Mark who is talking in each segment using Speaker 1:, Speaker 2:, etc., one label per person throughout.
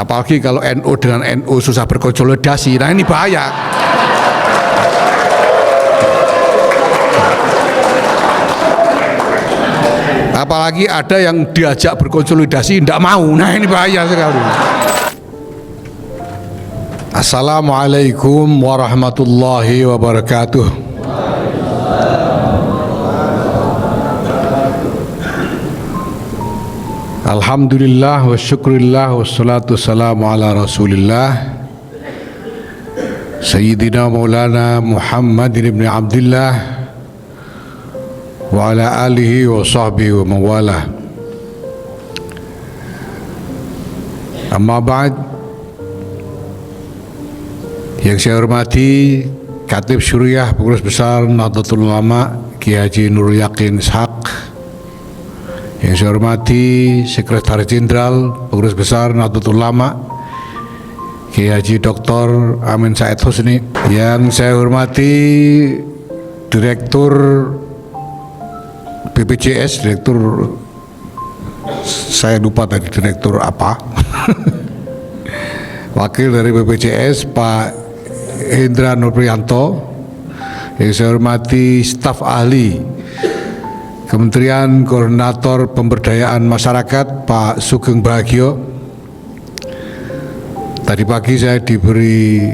Speaker 1: Apalagi kalau NU dengan NU susah berkonsolidasi, nah ini bahaya. Apalagi ada yang diajak berkonsolidasi tidak mau, nah ini bahaya sekali. Assalamualaikum warahmatullahi wabarakatuh. Alhamdulillah wa syukurillah wassalatu wassalamu ala rasulillah Sayyidina Maulana Muhammadin ibn Abdillah wa ala alihi wa sahbihi wa mawalah. Amma ba'd. Yang saya hormati Khatib Syuriah Pengurus Besar Nahdlatul Ulama Kiai Haji Nurul Yakin Ishaq, yang saya hormati Sekretaris Jenderal Pengurus Besar Nahdlatul Ulama Kiai Haji Dr. Amin Said Husni, yang saya hormati Direktur BPJS, Direktur saya lupa tadi Direktur apa Wakil dari BPJS Pak Hendra Nurprianto, yang saya hormati staf ahli Kementerian Koordinator Pemberdayaan Masyarakat Pak Sugeng Bahagia. Tadi pagi saya diberi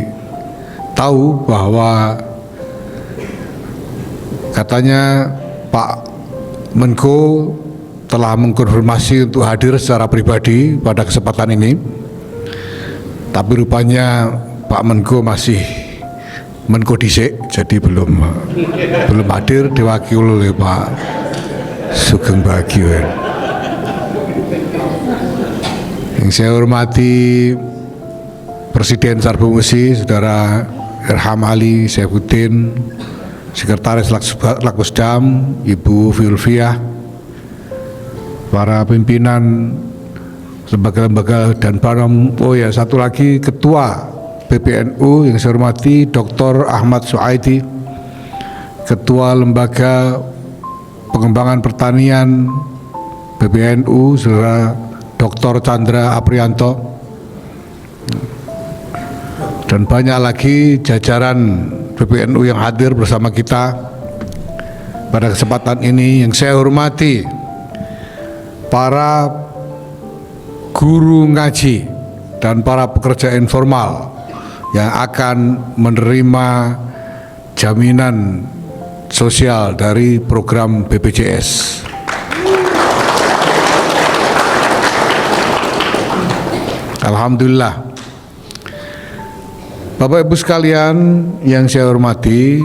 Speaker 1: tahu bahwa katanya Pak Menko telah mengkonfirmasi untuk hadir secara pribadi pada kesempatan ini, tapi rupanya Pak Menko masih Menko dhisik, jadi belum hadir, diwakili oleh Pak Sugeng Bahagia. Yang saya hormati Presiden Sarbomusi Saudara Irham Ali Saifuddin, Sekretaris Lakusdam Ibu Filviah, para pimpinan lembaga-lembaga dan satu lagi Ketua PBNU yang saya hormati Dr. Ahmad Suaidi, Ketua Lembaga Pengembangan Pertanian PBNU Saudara Dr. Chandra Aprianto, dan banyak lagi jajaran PBNU yang hadir bersama kita pada kesempatan ini. Yang saya hormati para guru ngaji dan para pekerja informal yang akan menerima jaminan sosial dari program BPJS. Alhamdulillah. Bapak Ibu sekalian yang saya hormati,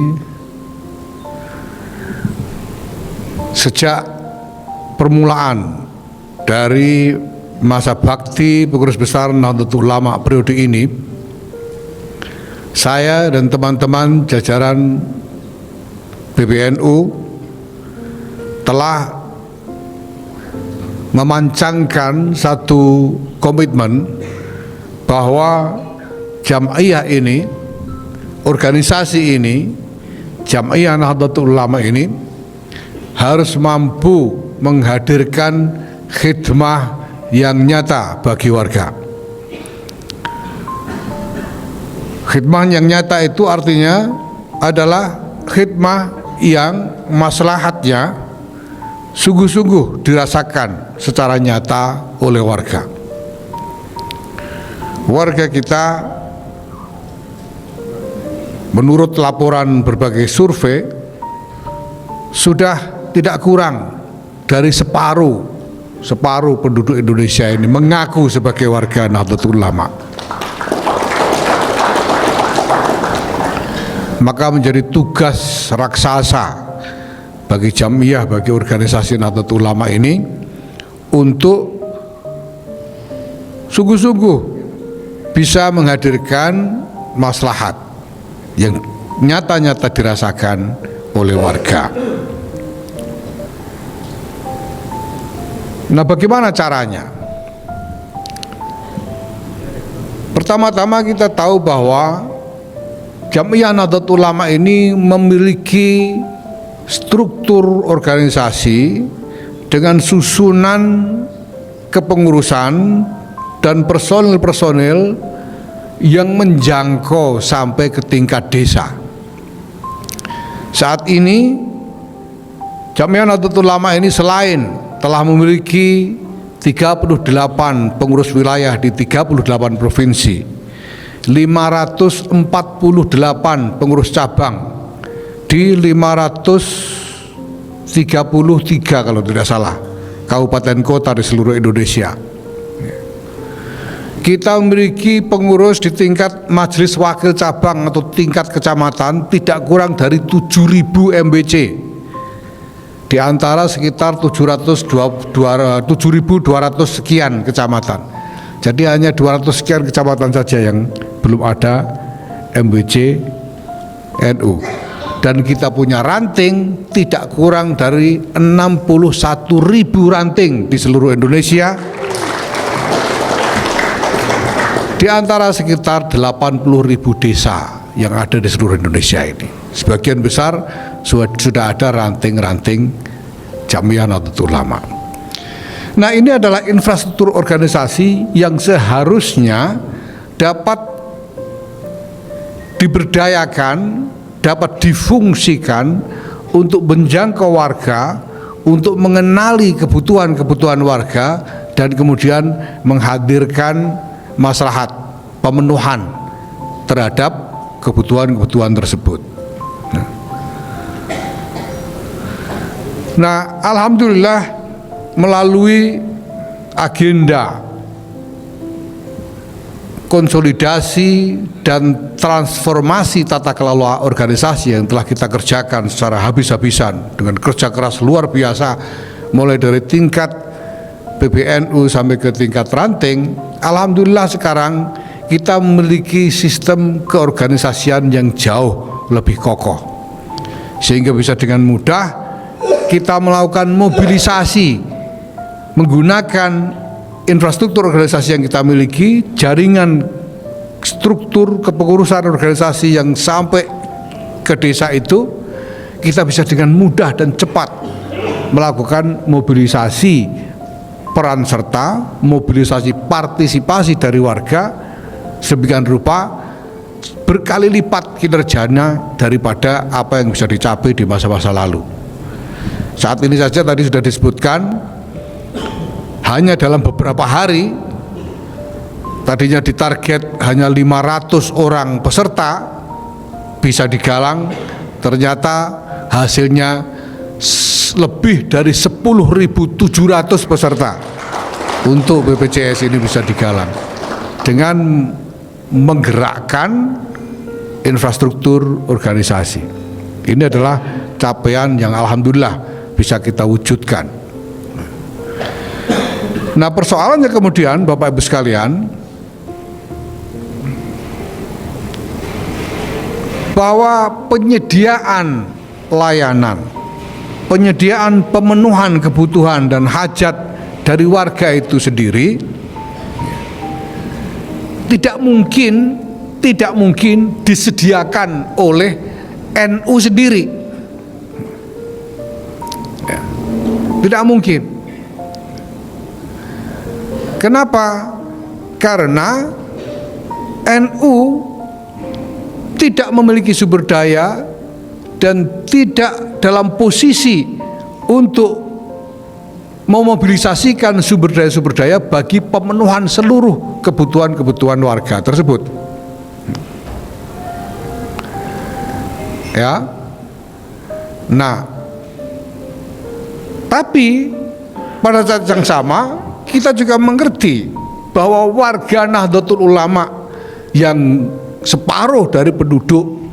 Speaker 1: sejak permulaan dari masa bakti Pengurus Besar Nahdlatul Ulama periode ini, saya dan teman-teman jajaran PBNU telah memancangkan satu komitmen bahwa Jam'iyah ini, organisasi ini, Jam'iyah Nahdlatul Ulama ini harus mampu menghadirkan khidmah yang nyata bagi warga. Khidmah yang nyata itu artinya adalah khidmah yang maslahatnya sungguh-sungguh dirasakan secara nyata oleh warga. Warga kita menurut laporan berbagai survei sudah tidak kurang dari separuh penduduk Indonesia ini mengaku sebagai warga Nahdlatul Ulama. Maka menjadi tugas raksasa bagi Jam'iyah, bagi organisasi Nahdlatul Ulama ini untuk sungguh-sungguh bisa menghadirkan maslahat yang nyata-nyata dirasakan oleh warga. Nah, bagaimana caranya? Pertama-tama kita tahu bahwa Jam'iyah Nahdlatul Ulama ini memiliki struktur organisasi dengan susunan kepengurusan dan personil-personil yang menjangkau sampai ke tingkat desa. Saat ini Jamiah Nahdlatul Ulama ini selain telah memiliki 38 pengurus wilayah di 38 provinsi, 548 pengurus cabang di 533 kalau tidak salah kabupaten kota di seluruh Indonesia. Kita memiliki pengurus di tingkat majelis wakil cabang atau tingkat kecamatan tidak kurang dari 7.000 MBC, di antara sekitar 7.200 sekian kecamatan. Jadi hanya 200 sekian kecamatan saja yang belum ada MBC NU. Dan kita punya ranting tidak kurang dari 61.000 ranting di seluruh Indonesia, di antara sekitar 80.000 desa yang ada di seluruh Indonesia ini. Sebagian besar sudah ada ranting-ranting Jamiah Nahdlatul Ulama. Nah, ini adalah infrastruktur organisasi yang seharusnya dapat diberdayakan, dapat difungsikan untuk menjangkau warga, untuk mengenali kebutuhan-kebutuhan warga, dan kemudian menghadirkan maslahat pemenuhan terhadap kebutuhan-kebutuhan tersebut. Nah, alhamdulillah melalui agenda konsolidasi dan transformasi tata kelola organisasi yang telah kita kerjakan secara habis-habisan dengan kerja keras luar biasa, mulai dari tingkat PBNU sampai ke tingkat ranting. Alhamdulillah sekarang kita memiliki sistem keorganisasian yang jauh lebih kokoh, sehingga bisa dengan mudah kita melakukan mobilisasi menggunakan infrastruktur organisasi yang kita miliki, jaringan struktur kepengurusan organisasi yang sampai ke desa itu, kita bisa dengan mudah dan cepat melakukan mobilisasi peran serta, mobilisasi partisipasi dari warga sedemikian rupa berkali lipat kinerjanya daripada apa yang bisa dicapai di masa-masa lalu. Saat ini saja tadi sudah disebutkan, hanya dalam beberapa hari, tadinya ditarget hanya 500 orang peserta bisa digalang, ternyata hasilnya lebih dari 10.700 peserta untuk BPJS ini bisa digalang dengan menggerakkan infrastruktur organisasi. Ini adalah capaian yang alhamdulillah bisa kita wujudkan. Nah, persoalannya kemudian Bapak Ibu sekalian, bahwa penyediaan layanan, penyediaan pemenuhan kebutuhan dan hajat dari warga itu sendiri tidak mungkin disediakan oleh NU sendiri. Tidak mungkin. Kenapa? Karena NU tidak memiliki sumber daya dan tidak dalam posisi untuk memobilisasikan sumber daya bagi pemenuhan seluruh kebutuhan-kebutuhan warga tersebut. Ya. Nah, tapi pada saat yang sama kita juga mengerti bahwa warga Nahdlatul Ulama yang separuh dari penduduk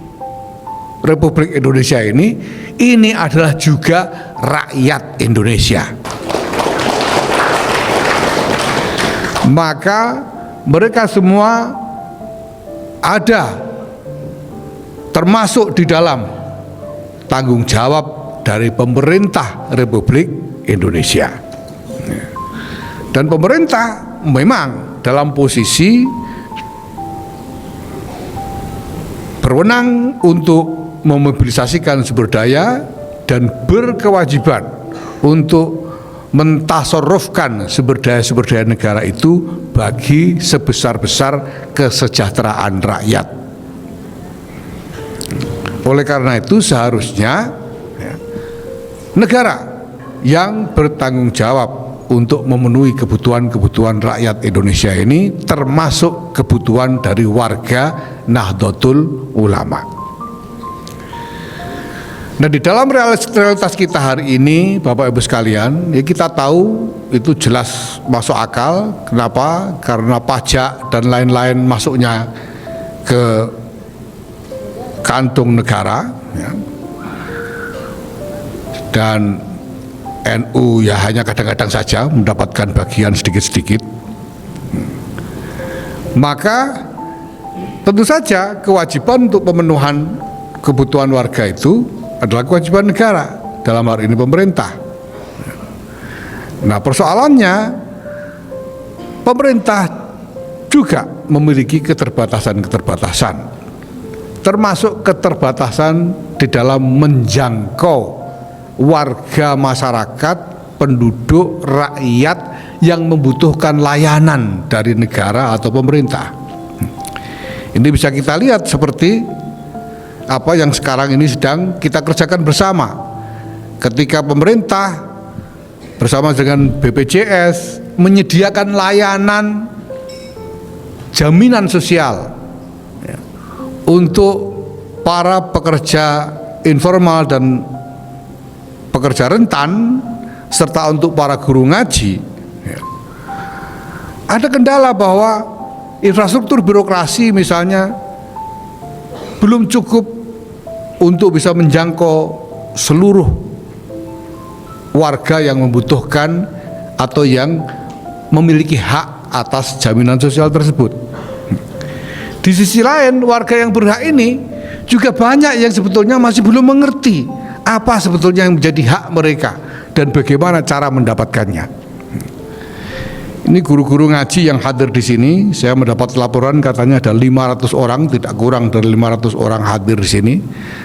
Speaker 1: Republik Indonesia ini adalah juga rakyat Indonesia. Maka mereka semua ada termasuk di dalam tanggung jawab dari pemerintah Republik Indonesia. Dan pemerintah memang dalam posisi berwenang untuk memobilisasikan sumber daya dan berkewajiban untuk mentasarrufkan sumber daya negara itu bagi sebesar-besar kesejahteraan rakyat. Oleh karena itu seharusnya negara yang bertanggung jawab untuk memenuhi kebutuhan rakyat Indonesia ini, termasuk kebutuhan dari warga Nahdlatul Ulama. Nah, di dalam realitas kita hari ini, Bapak Ibu sekalian, ya kita tahu itu jelas masuk akal. Kenapa? Karena pajak dan lain-lain masuknya ke kantong negara, ya. Dan NU ya hanya kadang-kadang saja mendapatkan bagian sedikit-sedikit. Maka tentu saja kewajiban untuk pemenuhan kebutuhan warga itu adalah kewajiban negara, dalam hal ini pemerintah. Nah, persoalannya pemerintah juga memiliki keterbatasan-keterbatasan, termasuk keterbatasan di dalam menjangkau warga masyarakat, penduduk, rakyat yang membutuhkan layanan dari negara atau pemerintah. Ini bisa kita lihat seperti apa yang sekarang ini sedang kita kerjakan bersama. Ketika pemerintah bersama dengan BPJS menyediakan layanan jaminan sosial untuk para pekerja informal dan pekerja rentan, serta untuk para guru ngaji, ya. Ada kendala bahwa infrastruktur birokrasi misalnya belum cukup untuk bisa menjangkau seluruh warga yang membutuhkan atau yang memiliki hak atas jaminan sosial tersebut. Di sisi lain, warga yang berhak ini juga banyak yang sebetulnya masih belum mengerti apa sebetulnya yang menjadi hak mereka dan bagaimana cara mendapatkannya. Ini guru-guru ngaji yang hadir di sini, saya mendapat laporan katanya ada 500 orang, tidak kurang dari 500 orang hadir di sini.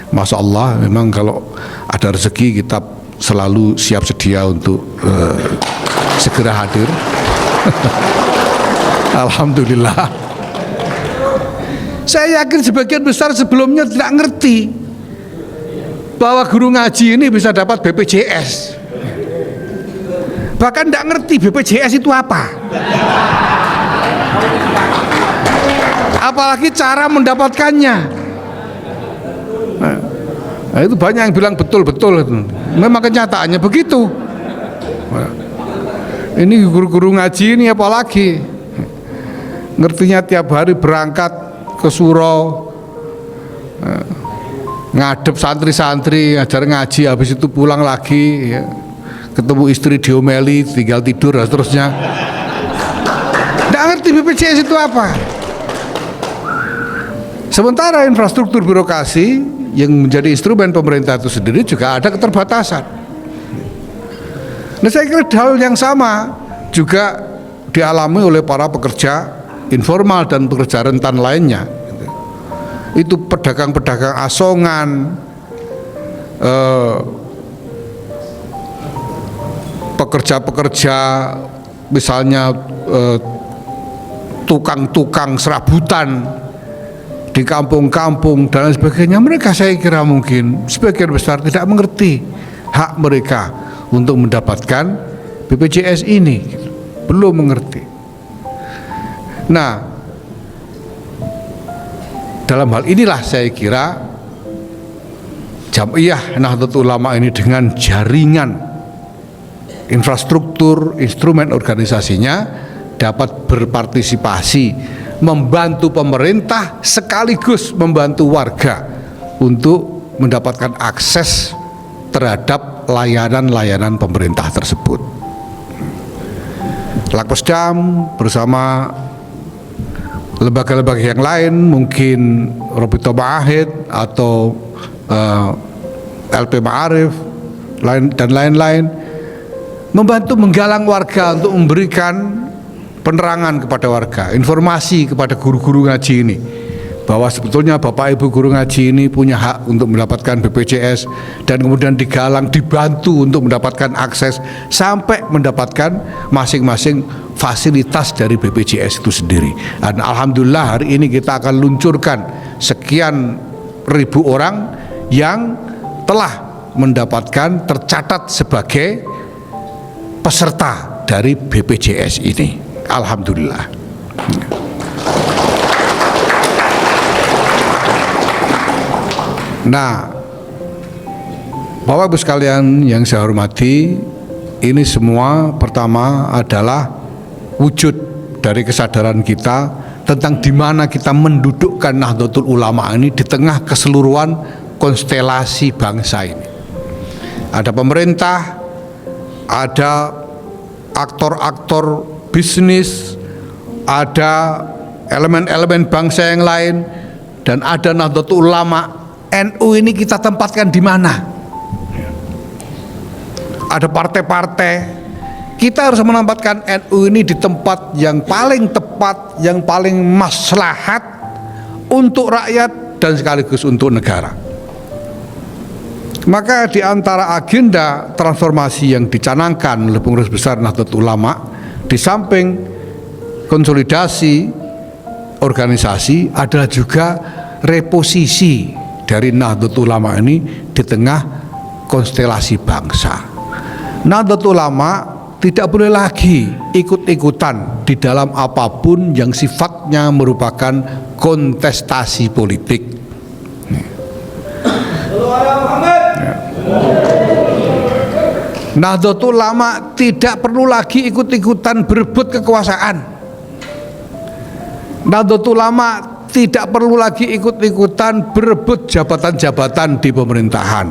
Speaker 1: Masya Allah, memang kalau ada rezeki kita selalu siap sedia untuk segera hadir. Alhamdulillah. Saya yakin sebagian besar sebelumnya tidak ngerti bahwa guru ngaji ini bisa dapat BPJS. Bahkan tidak ngerti BPJS itu apa. Apalagi cara mendapatkannya. Nah, itu banyak yang bilang betul-betul itu. Memang kenyataannya begitu. Ini guru-guru ngaji ini apalagi ngertinya tiap hari berangkat ke surau, ngadep santri-santri, ngajar ngaji, habis itu pulang lagi, ya. Ketemu istri diomeli, tinggal tidur dan seterusnya. Nggak ngerti BPJS itu apa. Sementara infrastruktur birokrasi yang menjadi instrumen pemerintah itu sendiri juga ada keterbatasan. Nah, saya kira hal yang sama juga dialami oleh para pekerja informal dan pekerja rentan lainnya. Itu pedagang-pedagang asongan, pekerja-pekerja misalnya tukang-tukang serabutan di kampung-kampung dan lain sebagainya. Mereka saya kira mungkin sebagian besar tidak mengerti hak mereka untuk mendapatkan BPJS ini, belum mengerti. Nah, dalam hal inilah saya kira Jam'iyah Nahdlatul Ulama ini dengan jaringan infrastruktur, instrumen organisasinya dapat berpartisipasi, membantu pemerintah sekaligus membantu warga untuk mendapatkan akses terhadap layanan-layanan pemerintah tersebut. Lakpesdam bersama lembaga-lembaga yang lain, mungkin Robito Ma'ahid atau LP Ma'arif dan lain-lain, membantu menggalang warga untuk memberikan penerangan kepada warga, informasi kepada guru-guru ngaji ini bahwa sebetulnya Bapak Ibu guru ngaji ini punya hak untuk mendapatkan BPJS, dan kemudian digalang, dibantu untuk mendapatkan akses sampai mendapatkan masing-masing fasilitas dari BPJS itu sendiri. Dan alhamdulillah hari ini kita akan luncurkan sekian ribu orang yang telah mendapatkan, tercatat sebagai peserta dari BPJS ini. Alhamdulillah. Nah, Bapak Ibu sekalian yang saya hormati, ini semua pertama adalah wujud dari kesadaran kita tentang di mana kita mendudukkan Nahdlatul Ulama ini di tengah keseluruhan konstelasi bangsa ini. Ada pemerintah, ada aktor-aktor bisnis, ada elemen-elemen bangsa yang lain, dan ada Nahdlatul Ulama. NU ini kita tempatkan di mana? Ada partai-partai. Kita harus menempatkan NU ini di tempat yang paling tepat, yang paling maslahat untuk rakyat dan sekaligus untuk negara. Maka di antara agenda transformasi yang dicanangkan oleh Pengurus Besar Nahdlatul Ulama, di samping konsolidasi organisasi adalah juga reposisi dari Nahdlatul Ulama ini di tengah konstelasi bangsa. Nahdlatul Ulama tidak boleh lagi ikut-ikutan di dalam apapun yang sifatnya merupakan kontestasi politik. Nahdlatul Ulama tidak perlu lagi ikut-ikutan berebut kekuasaan. Nahdlatul Ulama tidak perlu lagi ikut-ikutan berebut jabatan-jabatan di pemerintahan.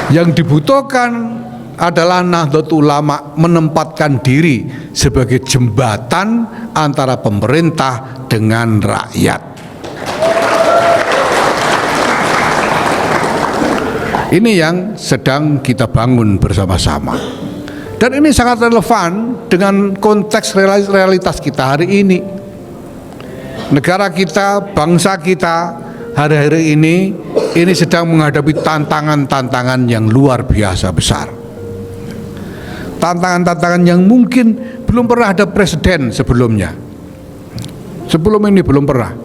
Speaker 1: Yang dibutuhkan adalah Nahdlatul Ulama menempatkan diri sebagai jembatan antara pemerintah dengan rakyat. Ini yang sedang kita bangun bersama-sama. Dan ini sangat relevan dengan konteks realitas kita hari ini. Negara kita, bangsa kita hari-hari ini sedang menghadapi tantangan-tantangan yang luar biasa besar. Tantangan-tantangan yang mungkin belum pernah ada presiden sebelumnya. Sebelum ini belum pernah.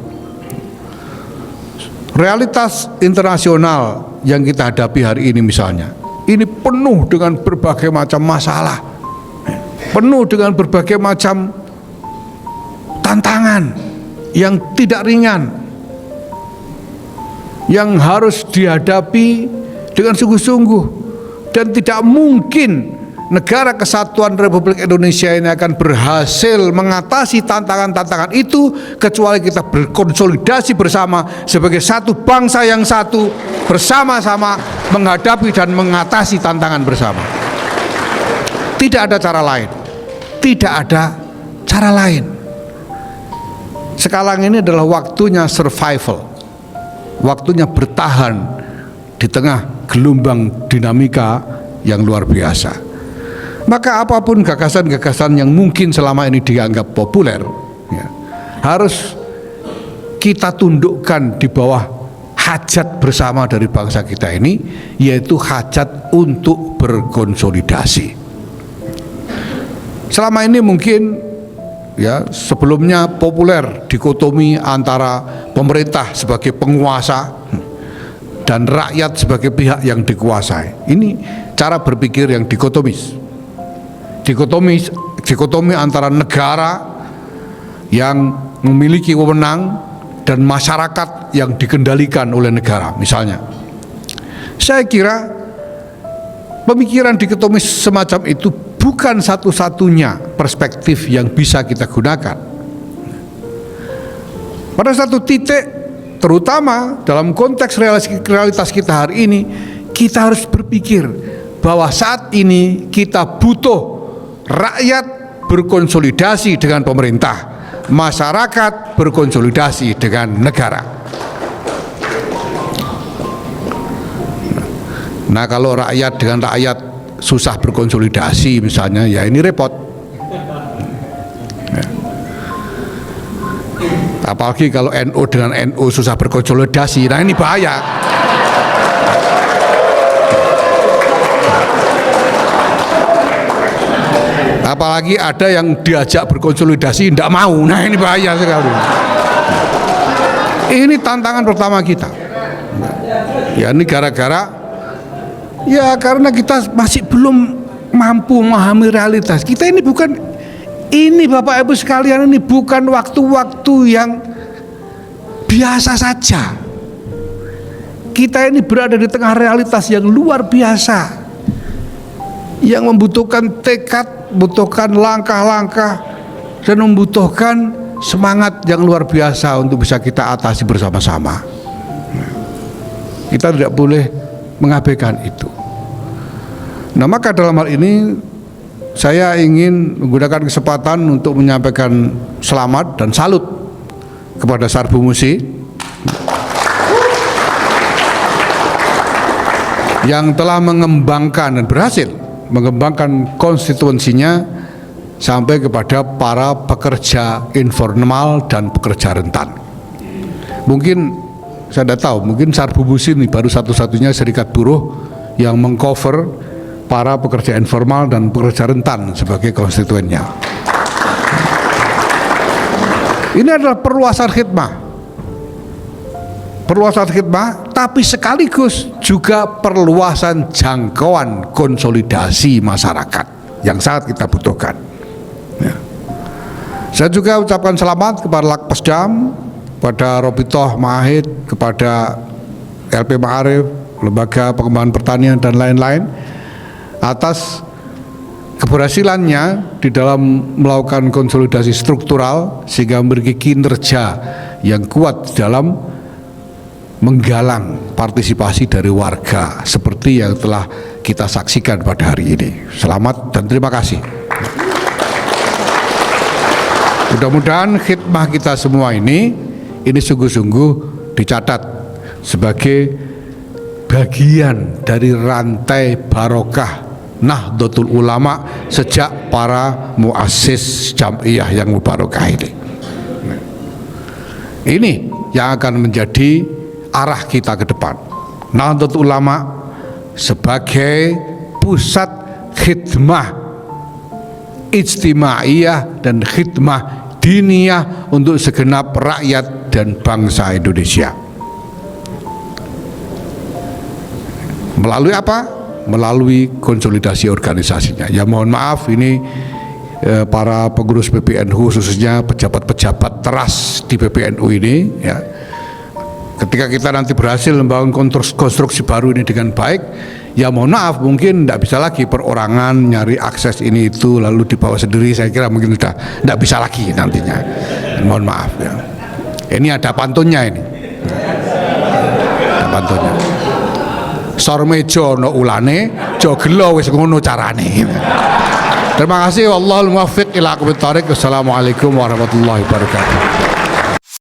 Speaker 1: Realitas internasional yang kita hadapi hari ini misalnya, ini penuh dengan berbagai macam masalah, penuh dengan berbagai macam tantangan yang tidak ringan, yang harus dihadapi dengan sungguh-sungguh. Dan tidak mungkin negara kesatuan Republik Indonesia ini akan berhasil mengatasi tantangan-tantangan itu kecuali kita berkonsolidasi bersama sebagai satu bangsa yang satu, bersama-sama menghadapi dan mengatasi tantangan bersama. Tidak ada cara lain. Tidak ada cara lain. Sekarang ini adalah waktunya survival, waktunya bertahan di tengah gelombang dinamika yang luar biasa. Maka apapun gagasan-gagasan yang mungkin selama ini dianggap populer, ya, harus kita tundukkan di bawah hajat bersama dari bangsa kita ini, yaitu hajat untuk berkonsolidasi. Selama ini mungkin, ya, sebelumnya populer dikotomi antara pemerintah sebagai penguasa dan rakyat sebagai pihak yang dikuasai. Ini cara berpikir yang dikotomis. Dikotomi antara negara yang memiliki wewenang dan masyarakat yang dikendalikan oleh negara misalnya. Saya kira pemikiran dikotomis semacam itu bukan satu-satunya perspektif yang bisa kita gunakan. Pada satu titik, terutama dalam konteks realitas kita hari ini, kita harus berpikir bahwa saat ini kita butuh rakyat berkonsolidasi dengan pemerintah, masyarakat berkonsolidasi dengan negara. Nah, kalau rakyat dengan rakyat susah berkonsolidasi misalnya, ya ini repot. Apalagi kalau NU dengan NU susah berkonsolidasi, nah ini bahaya. Apalagi ada yang diajak berkonsolidasi tidak mau, nah ini bahaya sekali. Ini tantangan pertama kita. Ya ini gara-gara ya karena kita masih belum mampu memahami realitas. Kita ini bukan, ini Bapak Ibu sekalian, ini bukan waktu-waktu yang biasa saja. Kita ini berada di tengah realitas yang luar biasa, yang membutuhkan tekad, membutuhkan langkah-langkah, dan membutuhkan semangat yang luar biasa untuk bisa kita atasi bersama-sama. Kita tidak boleh mengabaikan itu. Nah, maka dalam hal ini saya ingin menggunakan kesempatan untuk menyampaikan selamat dan salut kepada Sarbu Musi yang telah mengembangkan dan berhasil mengembangkan konstituensinya sampai kepada para pekerja informal dan pekerja rentan. Mungkin saya tidak tahu, mungkin Sarbu Musi ini baru satu-satunya serikat buruh yang mengcover para pekerja informal dan pekerja rentan sebagai konstituennya. Ini adalah perluasan khidmah, tapi sekaligus juga perluasan jangkauan konsolidasi masyarakat yang sangat kita butuhkan. Ya. Saya juga ucapkan selamat kepada Lakpesdam, kepada Robitoh Mahid, kepada LP Ma'arif, Lembaga Pengembangan Pertanian dan lain-lain atas keberhasilannya di dalam melakukan konsolidasi struktural sehingga memiliki kinerja yang kuat dalam menggalang partisipasi dari warga seperti yang telah kita saksikan pada hari ini. Selamat dan terima kasih. Mudah-mudahan khidmah kita semua ini sungguh-sungguh dicatat sebagai bagian dari rantai barokah Nahdlatul Ulama sejak para muassis jam'iyah yang mubarakah ini. Ini yang akan menjadi arah kita ke depan. Nahdlatul Ulama sebagai pusat khidmah ijtimaiyah dan khidmah diniyah untuk segenap rakyat dan bangsa Indonesia. Melalui apa? Melalui konsolidasi organisasinya. Ya mohon maaf, ini para pengurus PBNU khususnya pejabat-pejabat teras di PBNU ini, ya, ketika kita nanti berhasil membangun konstruksi baru ini dengan baik, ya mohon maaf mungkin tidak bisa lagi perorangan nyari akses ini itu lalu dibawa sendiri. Saya kira mungkin sudah tidak bisa lagi nantinya. Mohon maaf ya. Ini ada pantunnya ini. Ada pantunnya. Sormejo no ulane, jogelo wis ngono carane. Terima kasih. Wallahul muwaffiq ila aqwamit thoriq. Wassalamualaikum warahmatullahi wabarakatuh.